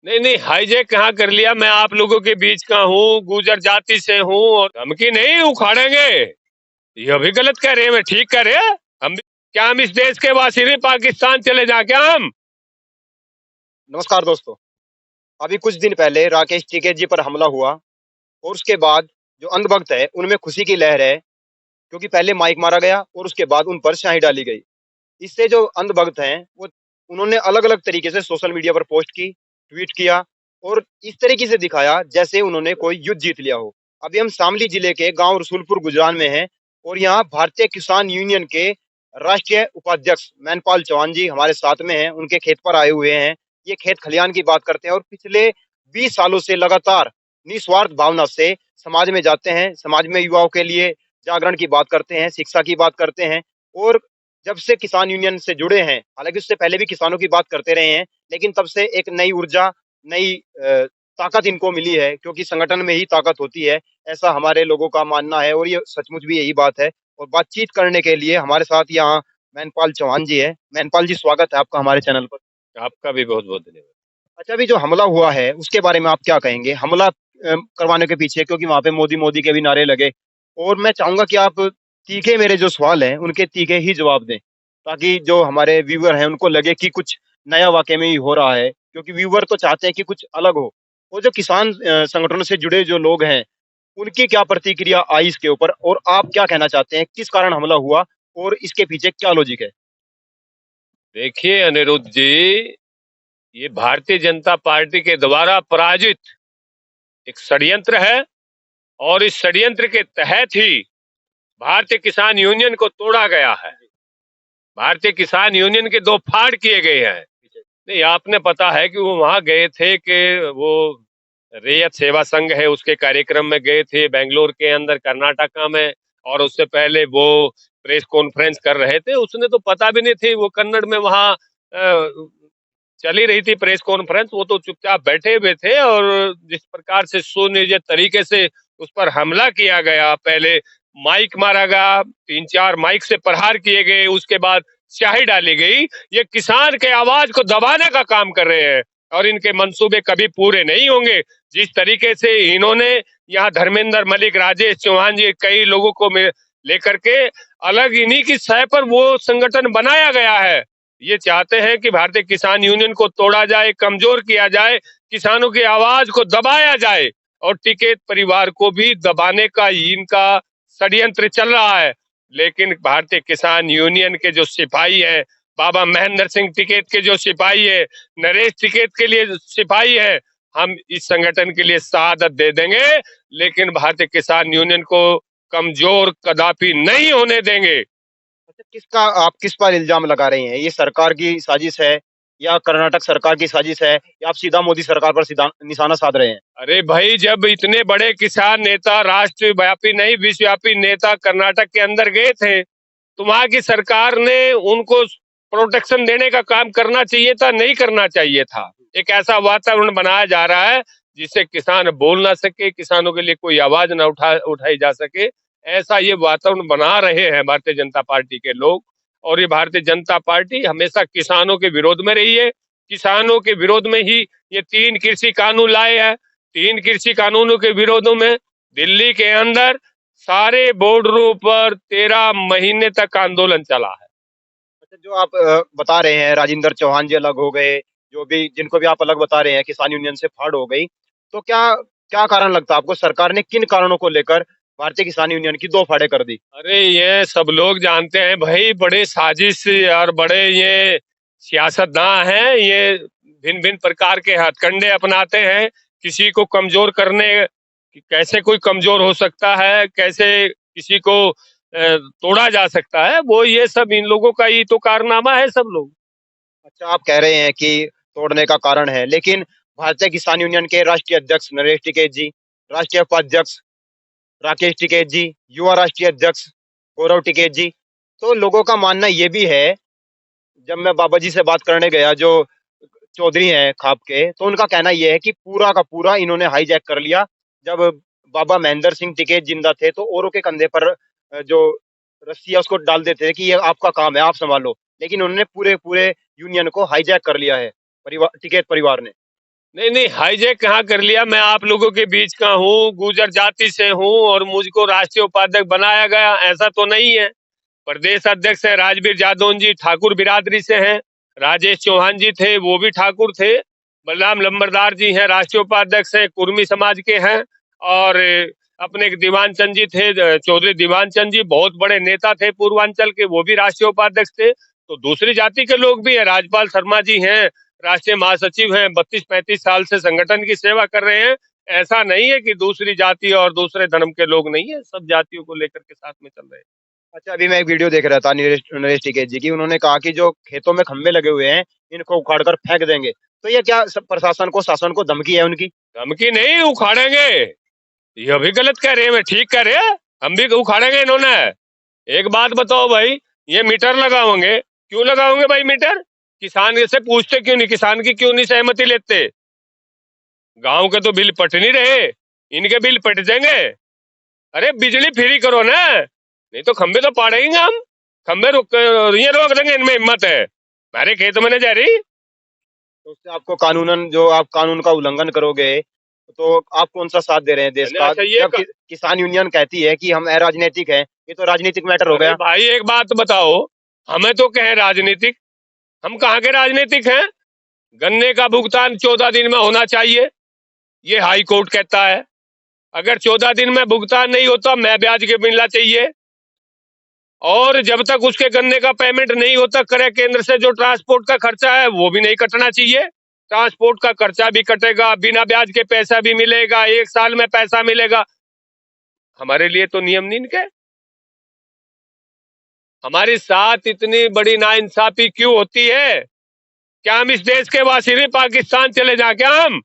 नहीं नहीं, हाईजैक कहाँ कर लिया? मैं आप लोगों के बीच का हूँ, गुजर जाति से हूँ, और धमकी नहीं उखाड़ेंगे। यह भी गलत कह रहे हैं, मैं ठीक कह रहे हैं? क्या हम इस देश के वासी नहीं, पाकिस्तान चले जाए क्या हम? नमस्कार दोस्तों। अभी कुछ दिन पहले राकेश टिकैत जी पर हमला हुआ और उसके बाद जो अंधभक्त है उनमें खुशी की लहर है, क्योंकि पहले माइक मारा गया और उसके बाद उन पर स्याही डाली गई। इससे जो अंधभक्त हैं वो उन्होंने अलग-अलग तरीके से सोशल मीडिया पर पोस्ट की, ट्वीट किया और इस तरीके से दिखाया जैसे उन्होंने कोई युद्ध जीत लिया हो। अभी हम शामली जिले के गाँव रसूलपुर गुजरान में हैं और यहाँ भारतीय किसान यूनियन के राष्ट्रीय उपाध्यक्ष मैनपाल चौहान जी हमारे साथ में हैं, उनके खेत पर आए हुए हैं। ये खेत खलिहान की बात करते हैं और पिछले 20 सालों से लगातार निस्वार्थ भावना से समाज में जाते हैं, समाज में युवाओं के लिए जागरण की बात करते हैं, शिक्षा की बात करते हैं और जब से किसान यूनियन से जुड़े हैं, हालाँकि उससे पहले भी किसानों की बात करते रहे हैं, लेकिन तब से एक नई ऊर्जा, नई ताकत इनको मिली है, क्योंकि संगठन में ही ताकत होती है, ऐसा हमारे लोगों का मानना है और ये सचमुच भी यही बात है। और बातचीत करने के लिए हमारे साथ यहाँ मैनपाल चौहान जी हैं। मैनपाल जी, स्वागत है आपका हमारे चैनल पर। आपका भी बहुत बहुत धन्यवाद। अच्छा, अभी जो हमला हुआ है, उसके बारे में आप क्या कहेंगे? हमला करवाने के पीछे, क्योंकि वहाँ पे मोदी, मोदी के भी नारे लगे और मैं चाहूँगा कि आप तीखे मेरे जो सवाल हैं, उनके तीखे ही जवाब दें, ताकि जो हमारे व्यूअर हैं, उनको लगे कि कुछ नया वाक़ई में ही हो रहा है, क्योंकि व्यूअर तो चाहते हैं कि कुछ अलग हो। और जो किसान संगठनों से जुड़े जो लोग हैं, उनकी क्या प्रतिक्रिया आई इसके ऊपर और आप क्या कहना चाहते हैं, किस कारण हमला हुआ और इसके पीछे क्या लॉजिक है? देखिए अनिरुद्ध जी, ये भारतीय जनता पार्टी के द्वारा पराजित एक षड्यंत्र है, और इस षड्यंत्र के तहत ही भारतीय किसान यूनियन को तोड़ा गया है। भारतीय किसान यूनियन के दो फाड़ किए गए हैं। नहीं, आपने पता है कि वो वहां गए थे कि वो रैयत सेवा संघ है, उसके कार्यक्रम में गए थे बेंगलोर के अंदर कर्नाटका में, और उससे पहले वो प्रेस कॉन्फ्रेंस कर रहे थे। उसने तो पता भी नहीं थी, वो कन्नड़ में वहां चली रही थी प्रेस कॉन्फ्रेंस, वो तो चुपचाप बैठे हुए थे। और जिस प्रकार से सुनियोजित तरीके से उस पर हमला किया गया, पहले माइक मारा गया, 3-4 माइक से प्रहार किए गए, उसके बाद स्याही डाली गई। ये किसान के आवाज को दबाने का काम कर रहे हैं, और इनके मंसूबे कभी पूरे नहीं होंगे। जिस तरीके से इन्होंने यहाँ धर्मेंद्र मलिक, राजेश चौहान जी, कई लोगों को लेकर के अलग इन्हीं की सह पर वो संगठन बनाया गया है। ये चाहते हैं कि भारतीय किसान यूनियन को तोड़ा जाए, कमजोर किया जाए, किसानों की आवाज को दबाया जाए, और टिकैत परिवार को भी दबाने का इनका षड्यंत्र चल रहा है। लेकिन भारतीय किसान यूनियन के जो सिपाही है, बाबा महेंद्र सिंह टिकैत के जो सिपाही है, नरेश टिकैत के लिए सिपाही है, हम इस संगठन के लिए शहादत दे देंगे, लेकिन भारतीय किसान यूनियन को कमजोर कदापि नहीं होने देंगे। अच्छा, आप किस पर इल्ज़ाम लगा रहे हैं? ये सरकार की साजिश है या कर्नाटक सरकार की साजिश है या आप सीधा मोदी सरकार पर सीधा निशाना साध रहे हैं? अरे भाई, जब इतने बड़े किसान नेता, राष्ट्रव्यापी नहीं विश्वव्यापी नेता कर्नाटक के अंदर गए थे, तो वहां की सरकार ने उनको प्रोटेक्शन देने का काम करना चाहिए था, नहीं करना चाहिए था। एक ऐसा वातावरण बनाया जा रहा है जिससे किसान बोल ना सके, किसानों के लिए कोई आवाज ना उठाई जा सके। ऐसा ये वातावरण बना रहे हैं भारतीय जनता पार्टी के लोग। और ये भारतीय जनता पार्टी हमेशा किसानों के विरोध में रही है। किसानों के विरोध में ही ये 3 कृषि कानून लाए हैं। 3 कृषि कानूनों के विरोधों में दिल्ली के अंदर सारे बॉर्डरों पर 13 महीने तक आंदोलन चला है। अच्छा, जो आप बता रहे हैं राजेंद्र चौहान जी अलग हो गए, जो भी जिनको भी आप अलग बता रहे हैं, किसान यूनियन से फाड़ हो गई, तो क्या क्या कारण लगता है आपको, सरकार ने किन कारणों को लेकर भारतीय किसान यूनियन की 2 फाड़ें कर दी? अरे ये सब लोग जानते हैं भाई, बड़े साजिश और बड़े ये सियासतदान हैं। ये भिन्न भिन्न प्रकार के हथकंडे अपनाते हैं किसी को कमजोर करने। कैसे कोई कमजोर हो सकता है, कैसे किसी को तोड़ा जा सकता है, वो ये सब इन लोगों का ही तो कारनामा है सब लोग। अच्छा, आप कह रहे हैं कि तोड़ने का कारण है, लेकिन भारतीय किसान यूनियन के राष्ट्रीय अध्यक्ष नरेश टिकैत जी, राष्ट्रीय उपाध्यक्ष राकेश टिकैत जी, युवा राष्ट्रीय अध्यक्ष गौरव टिकैत जी, तो लोगों का मानना ये भी है, जब मैं बाबा जी से बात करने गया जो चौधरी हैं खाप के, तो उनका कहना ये है कि पूरा का पूरा इन्होंने हाईजैक कर लिया। जब बाबा महेंद्र सिंह टिकैत जिंदा थे, तो औरों के कंधे पर जो रस्सी है उसको डाल देते थे कि ये आपका काम है, आप सँभालो। लेकिन उन्होंने पूरे-पूरे यूनियन को हाईजैक कर लिया है, टिकैत परिवार ने। नहीं नहीं, हाईजैक कहाँ कर लिया? मैं आप लोगों के बीच का हूँ, गुर्जर जाति से हूँ और मुझको राष्ट्रीय उपाध्यक्ष बनाया गया, ऐसा तो नहीं है। प्रदेश अध्यक्ष है राजवीर जादौन जी, ठाकुर बिरादरी से हैं। राजेश चौहान जी थे, वो भी ठाकुर थे। बलराम लंबरदार जी हैं, राष्ट्रीय उपाध्यक्ष है, कुर्मी समाज के हैं। और अपने दीवान चंद जी थे, चौधरी दीवान चंद जी बहुत बड़े नेता थे पूर्वांचल के, वो भी राष्ट्रीय उपाध्यक्ष थे। तो दूसरी जाति के लोग भी है, राजपाल शर्मा जी हैं, राष्ट्रीय महासचिव हैं, 32-35 साल से संगठन की सेवा कर रहे हैं। ऐसा नहीं है कि दूसरी जाति और दूसरे धर्म के लोग नहीं है, सब जातियों को लेकर के साथ में चल रहे हैं। अच्छा, अभी मैं एक वीडियो देख रहा था नरेश नरेश टिकैत जी की। उन्होंने कहा कि जो खेतों में खंभे लगे हुए हैं, इनको उखाड़ कर फेंक देंगे। तो ये क्या प्रशासन को, शासन को धमकी है उनकी? धमकी नहीं, उखाड़ेंगे। ये भी गलत कह रहे हैं, मैं ठीक कह रहे हैं, हम भी उखाड़ेंगे इन्होंने। एक बात बताओ भाई, ये मीटर लगाओगे, क्यों लगाओगे भाई मीटर? किसान से पूछते क्यों नहीं, किसान की क्यों नहीं सहमति लेते? गांव के तो बिल पट नहीं रहे, इनके बिल पट जाएंगे। अरे बिजली फ्री करो ना, नहीं तो खंबे तो पाड़ेंगे हम। खंबे रोक, ये रोक देंगे, इनमें हिम्मत है? हमारे खेत में नहीं जा रही। तो उससे आपको कानूनन, जो आप कानून का उल्लंघन करोगे, तो आप कौन सा साथ दे रहे हैं देश का? अच्छा जब किसान यूनियन कहती है कि हम अराजनीतिक हैं, ये तो राजनीतिक मैटर हो अरे गया। भाई एक बात बताओ, हमें तो कहे राजनीतिक, हम कहाँ के राजनीतिक हैं? गन्ने का भुगतान 14 दिन में होना चाहिए, ये हाई कोर्ट कहता है। अगर 14 दिन में भुगतान नहीं होता, मैं ब्याज के मिलना चाहिए। और जब तक उसके गन्ने का पेमेंट नहीं होता, करे केंद्र से जो ट्रांसपोर्ट का खर्चा है वो भी नहीं कटना चाहिए। ट्रांसपोर्ट का खर्चा भी कटेगा, बिना ब्याज के पैसा भी मिलेगा, 1 साल में पैसा मिलेगा। हमारे लिए तो नियम नहीं इनके। हमारे साथ इतनी बड़ी नाइंसाफी क्यों होती है? क्या हम इस देश के वासी नहीं, पाकिस्तान चले जा क्या हम?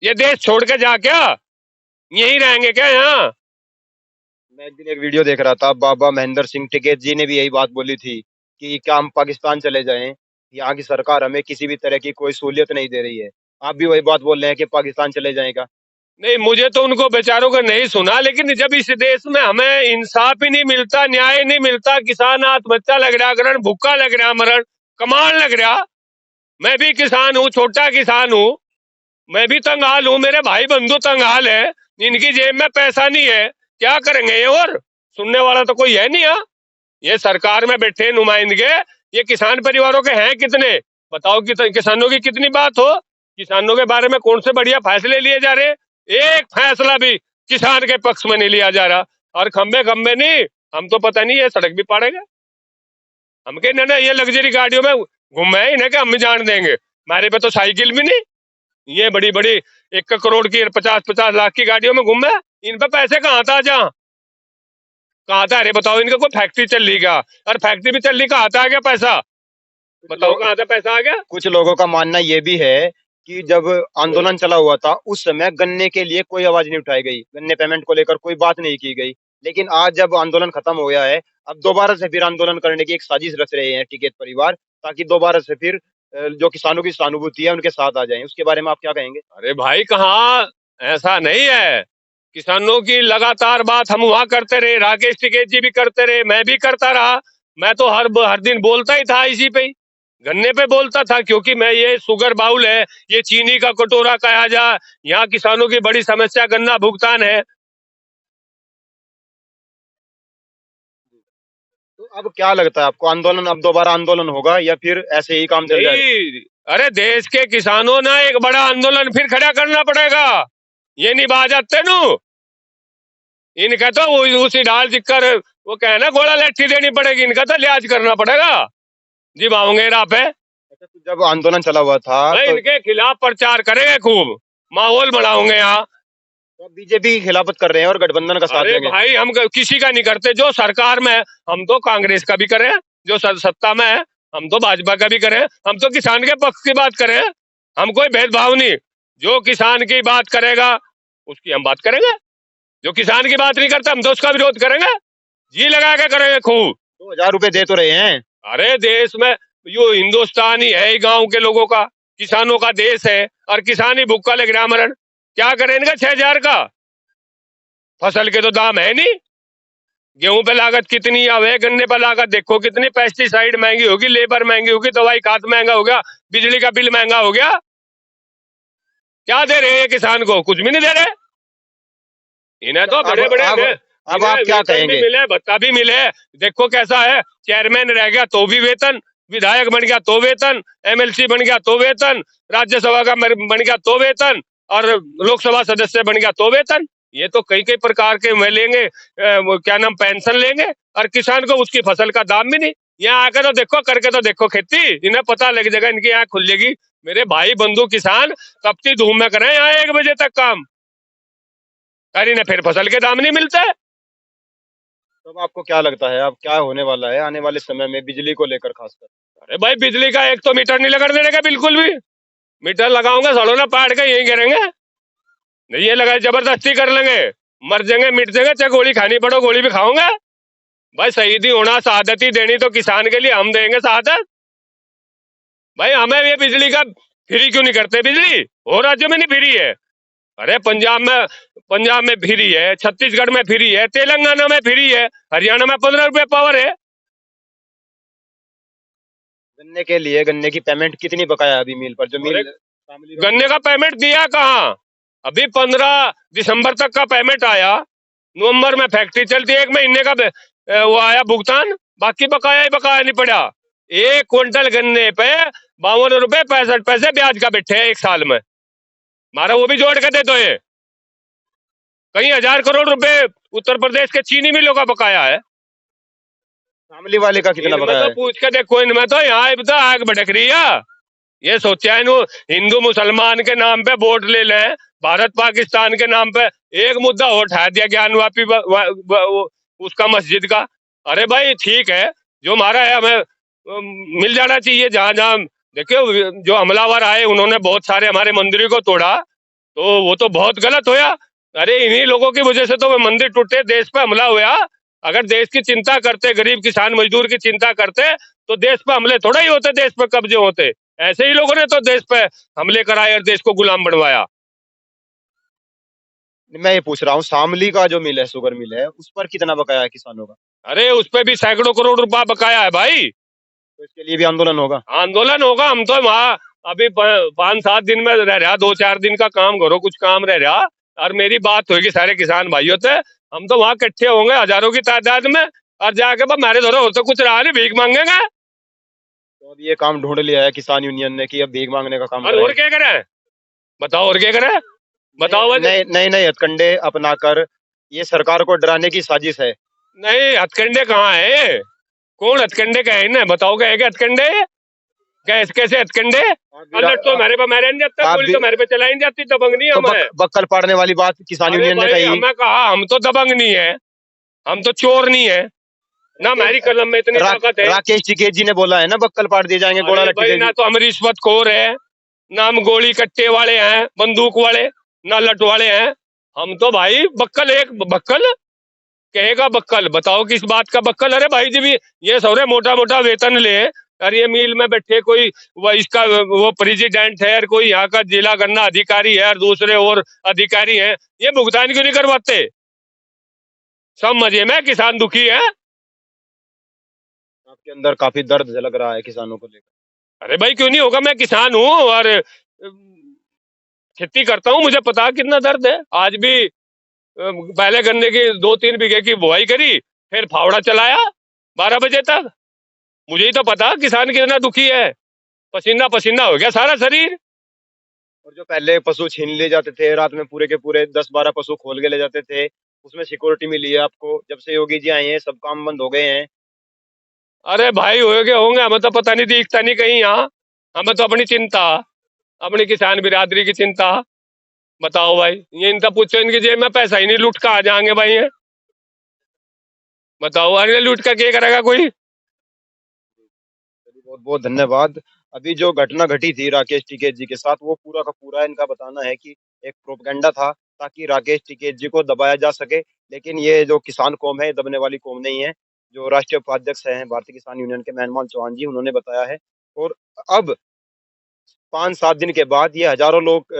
ये देश छोड़ के जा क्या? यहीं रहेंगे क्या यहाँ? मैं एक दिन एक वीडियो देख रहा था, बाबा महेंद्र सिंह टिकैत जी ने भी यही बात बोली थी कि क्या हम पाकिस्तान चले जाएं? यहाँ की सरकार हमें किसी भी तरह की कोई सहूलियत नहीं दे रही है। आप भी वही बात बोल रहे हैं कि पाकिस्तान चले जाएगा? नहीं, मुझे तो उनको बेचारों को नहीं सुना, लेकिन जब इस देश में हमें इंसाफ ही नहीं मिलता, न्याय नहीं मिलता, किसान आत्महत्या लग रहा, ग्रहण भूखा लग रहा, मरण कमाल लग रहा। मैं भी किसान हूँ, छोटा किसान हूँ, मैं भी तंगहाल हूँ, मेरे भाई बंधु तंगहाल है, इनकी जेब में पैसा नहीं है, क्या करेंगे ये? और सुनने वाला तो कोई है नहीं। यहाँ ये सरकार में बैठे नुमाइंदे, ये किसान परिवारों के हैं कितने? बताओ कि किसानों की कितनी बात हो? किसानों के बारे में कौन से बढ़िया फैसले लिए जा रहे? एक फैसला भी किसान के पक्ष में नहीं लिया जा रहा। और खंबे खंबे नहीं, हम तो पता नहीं, ये सड़क भी पाड़ेगा। हम के ना ये लग्जरी गाड़ियों में घूमे इन्हें क्या हम भी जान देंगे? हमारे पे तो साइकिल भी नहीं, ये बड़ी बड़ी 1 करोड़ की 50-50 लाख की गाड़ियों में घूमे। इन पे पैसे कहाँ था? जहाँ कहाँ था? अरे बताओ, इनका कोई फैक्ट्री चल रही क्या? और फैक्ट्री भी चल रही, कहाँ था आ गया पैसा? बताओ कहाँ से पैसा आ गया? कुछ लोगों का मानना ये भी है कि जब आंदोलन चला हुआ था, उस समय गन्ने के लिए कोई आवाज नहीं उठाई गई, गन्ने पेमेंट को लेकर कोई बात नहीं की गई। लेकिन आज जब आंदोलन खत्म हो गया है, अब दोबारा से फिर आंदोलन करने की एक साजिश रच रहे हैं टिकैत परिवार, ताकि दोबारा से फिर जो किसानों की सहानुभूति है उनके साथ आ जाएं। उसके बारे में आप क्या कहेंगे? अरे भाई कहाँ, ऐसा नहीं है। किसानों की लगातार बात हम वहां करते रहे, राकेश टिकैत जी भी करते रहे, मैं भी करता रहा। मैं तो हर दिन बोलता ही था इसी पे ही, गन्ने पे बोलता था, क्योंकि मैं ये शुगर बाउल है, ये चीनी का कटोरा कहा जा, यहाँ किसानों की बड़ी समस्या गन्ना भुगतान है। तो अब क्या लगता है आपको, आंदोलन, अब दोबारा आंदोलन होगा या फिर ऐसे ही काम चल जाएगा? नहीं, अरे देश के किसानों ना एक बड़ा आंदोलन फिर खड़ा करना पड़ेगा। ये नहीं बात जाते नु, इनका तो उसी ढाल चिक्कर, वो कहना घोड़ा लट्ठी देनी पड़ेगी, इनका तो लिहाज करना पड़ेगा। जी बाऊंगे राह पे, अच्छा, तो जब आंदोलन चला हुआ था मैं तो इनके खिलाफ प्रचार करेंगे, खूब माहौल बढ़ाओगे यहाँ। बीजेपी की खिलाफत कर रहे हैं और गठबंधन का साथ अरे देंगे। भाई हम किसी का नहीं करते, जो सरकार में है, हम तो कांग्रेस का भी करें, जो सत्ता में है हम तो भाजपा का भी करें, हम तो किसान के पक्ष की बात करें। हम कोई भेदभाव नहीं, जो किसान की बात करेगा उसकी हम बात करेंगे, जो किसान की बात नहीं करता हम तो उसका विरोध करेंगे, जी लगा के करेंगे खूब। 2,000 रुपए दे तो रहे हैं। अरे देश में यो हिंदुस्तान ही है, गांव के लोगों का, किसानों का देश है, और किसान ही भूखा लग रहा मरण। क्या करें इनका 6,000 का? फसल के तो दाम है नहीं, गेहूं पे लागत कितनी आवे, गन्ने पर लागत देखो कितनी, पेस्टिसाइड महंगी होगी, लेबर महंगी होगी, दवाई खाद महंगा हो गया, बिजली का बिल महंगा हो गया। क्या दे रहे हैं किसान को? कुछ भी नहीं दे रहे। इन्हें तो बड़े बड़े अब आप क्या वेतन भी कहेंगे? मिले, भत्ता भी मिले। देखो कैसा है, चेयरमैन रह गया तो भी वेतन, विधायक बन गया तो वेतन, एमएलसी बन गया तो वेतन, राज्यसभा का बन गया तो वेतन, और लोकसभा सदस्य बन गया तो वेतन। ये तो कई कई प्रकार के में लेंगे, वो क्या नाम, पेंशन लेंगे, और किसान को उसकी फसल का दाम भी नहीं। यहाँ आकर तो देखो, करके तो देखो खेती, इन्हें पता लग जाएगा, इनकी आंख खुल जाएगी। मेरे भाई बंधु किसान तपती धूप में करें यहाँ 1 बजे तक काम, और इन्हें फिर फसल के दाम नहीं मिलते। तब आपको क्या लगता है अब क्या होने वाला है आने वाले समय में बिजली को लेकर खासकर? अरे भाई, बिजली का एक तो मीटर नहीं लगने देने का बिल्कुल भी। मीटर लगाऊंगा सड़ो ना पाड़ के यही करेंगे, नहीं ये लगा जबरदस्ती कर लेंगे, मर जाएंगे मिट जाएंगे, चाहे गोली खानी पड़ो गोली भी खाऊंगा। भाई शहीदी होना, शहादती देनी तो किसान के लिए हम देंगे शहादत। भाई हमें ये बिजली का फ्री क्यों नहीं करते? बिजली और राज्यों में नहीं फ्री है। अरे पंजाब में फ्री है, छत्तीसगढ़ में फ्री है, तेलंगाना में फ्री है, हरियाणा में 15 रुपए पावर है। गन्ने के लिए गन्ने की पेमेंट कितनी बकाया है अभी मिल पर जो मिल शामिल गन्ने का पेमेंट दिया कहाँ? अभी 15 दिसंबर तक का पेमेंट आया, नवंबर में फैक्ट्री चलती है, 1 महीने का वो आया भुगतान, बाकी बकाया ही बकाया नहीं पड़ा। 1 क्विंटल गन्ने पे 52 रुपए 65 पैसे ब्याज का बैठे हैं 1 साल में। मारा वो भी जोड़ के दे दो। ये कई 1000 करोड़ रुपए उत्तर प्रदेश के चीनी मिलों का बकाया है। शामली वाले का कितना इनमें बकाया तो है? पूछ के देखो, इनमें तो यहाँ तो आग भड़क रही है। ये सोचा इन्हों हिंदू मुसलमान के नाम पे वोट ले लें, भारत पाकिस्तान के नाम पे एक मुद्दा और उठा दिया, ज्ञानवापी उसका मस्जिद का। अरे भाई ठीक है, जो हमारा है हमें मिल जाना चाहिए। जहां जहां देखियो, जो हमलावर आए उन्होंने बहुत सारे हमारे मंदिरों को तोड़ा, तो वो तो बहुत गलत होया। अरे इन्हीं लोगों की वजह से तो वो मंदिर टूटे, देश पे हमला हुआ। अगर देश की चिंता करते, गरीब किसान मजदूर की चिंता करते, तो देश पे हमले थोड़ा ही होते, देश पे कब्जे होते। ऐसे ही लोगों ने तो देश पे हमले कराए और देश को गुलाम बनवाया। मैं ये पूछ रहा हूँ शामली का जो मिल है शुगर मिल है उस पर कितना बकाया है किसानों का? अरे उस पे भी सैकड़ों करोड़ रुपया बकाया है भाई। तो इसके लिए भी आंदोलन होगा? आंदोलन होगा। हम तो वहाँ अभी 5-7 दिन में रह रहा, 2-4 दिन का काम करो, कुछ काम रह रहा, और मेरी बात होगी सारे किसान भाइयों से। हम तो वहाँ इकट्ठे होंगे हजारों की तादाद में, और जाके बस हमारे धरो तो कुछ रहा नहीं, भीख मांगेंगे। तो अब ये काम ढूंढ लिया है किसान यूनियन ने कि अब भीख मांगने का काम और करें। क्या करे? बताओ और क्या करे? बताओ भाई। नए नए नए हथकंडे अपनाकर ये सरकार को डराने की साजिश है। नहीं, हथकंडे कहाँ है? कौन हथकंडे का है? ना बताओ, क्या है क्या हथकंडे? कैसे कैसे हथकंडे? अलर्ट तो मेरे पे मेरे नहीं जाता, गोली तो मेरे पे चलाई नहीं जाती, दबंग नहीं तो हम है। बक्कल पाड़ने वाली बात किसान अरे यूनियन ने भाई कही। हमें कहा, हम तो दबंग नहीं है, हम तो चोर नहीं है ना, हमारी कलम में इतनी ताकत है। राकेश टिकैत जी ने बोला है ना बक्कल पाड़ दिए जाएंगे गोला अरे लट्ठी भाई से ना भी। तो हम रिश्वतखोर है, ना हम गोली कट्टे वाले हैं, बंदूक वाले, ना लट वाले हैं। हम तो भाई बक्कल, एक बक्कल कहेगा बक्कल, बताओ किस बात का बक्कल? अरे भाई जी भी ये सौरे मोटा मोटा वेतन ले, और ये मिल में बैठे कोई वो इसका वो प्रेसिडेंट है, और कोई यहाँ का जिला गन्ना अधिकारी है, और दूसरे और अधिकारी हैं, ये भुगतान क्यों नहीं करवाते? सब मजे में, किसान दुखी है। आपके अंदर काफी दर्द झलक रहा है किसानों को लेकर। अरे भाई क्यों नहीं होगा, मैं किसान हूँ और खेती करता हूँ, मुझे पता है कितना दर्द है। आज भी पहले गन्ने की 2-3 बीघे की बुआई करी, फिर फावड़ा चलाया 12 बजे तक। मुझे ही तो पता किसान कितना दुखी है, पसीना पसीना हो गया सारा शरीर। और जो पहले पशु छीन ले जाते थे रात में पूरे के पूरे 10-12 पशु खोल के ले जाते थे उसमें सिक्योरिटी मिली है आपको जब से योगी जी आए हैं सब काम बंद हो गए हैं। अरे भाई हो गए होंगे, हमें तो पता नहीं, दिखता नहीं कहीं यहाँ। हमें तो अपनी चिंता, अपनी किसान बिरादरी की चिंता। बताओ भाई, ये इनका पूछो, इनकी जेब में पैसा ही नहीं, लूट का आ जाएंगे भाई ये। बताओ, अरे लूट का क्या करेगा कोई? बहुत बहुत धन्यवाद। अभी जो घटना घटी थी राकेश टिकैत जी के साथ वो पूरा का पूरा इनका बताना है कि एक प्रोपगेंडा था ताकि राकेश टिकैत जी को दबाया जा सके। लेकिन ये जो किसान कौम है दबने वाली कौम नहीं है। जो राष्ट्रीय उपाध्यक्ष हैं भारतीय किसान यूनियन के मेहमान चौहान जी उन्होंने बताया है। और अब 5-7 दिन के बाद ये हजारों लोग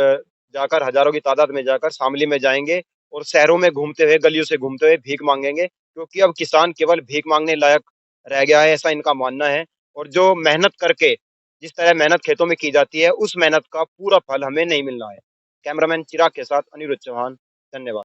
जाकर हजारों की तादाद में जाकर शामली में जाएंगे और शहरों में घूमते हुए गलियों से घूमते हुए भीख मांगेंगे क्योंकि अब किसान केवल भीख मांगने लायक रह गया है ऐसा इनका मानना है। और जो मेहनत करके जिस तरह मेहनत खेतों में की जाती है उस मेहनत का पूरा फल हमें नहीं मिल रहा है। कैमरामैन चिराग के साथ अनिरुद्ध चौहान। धन्यवाद।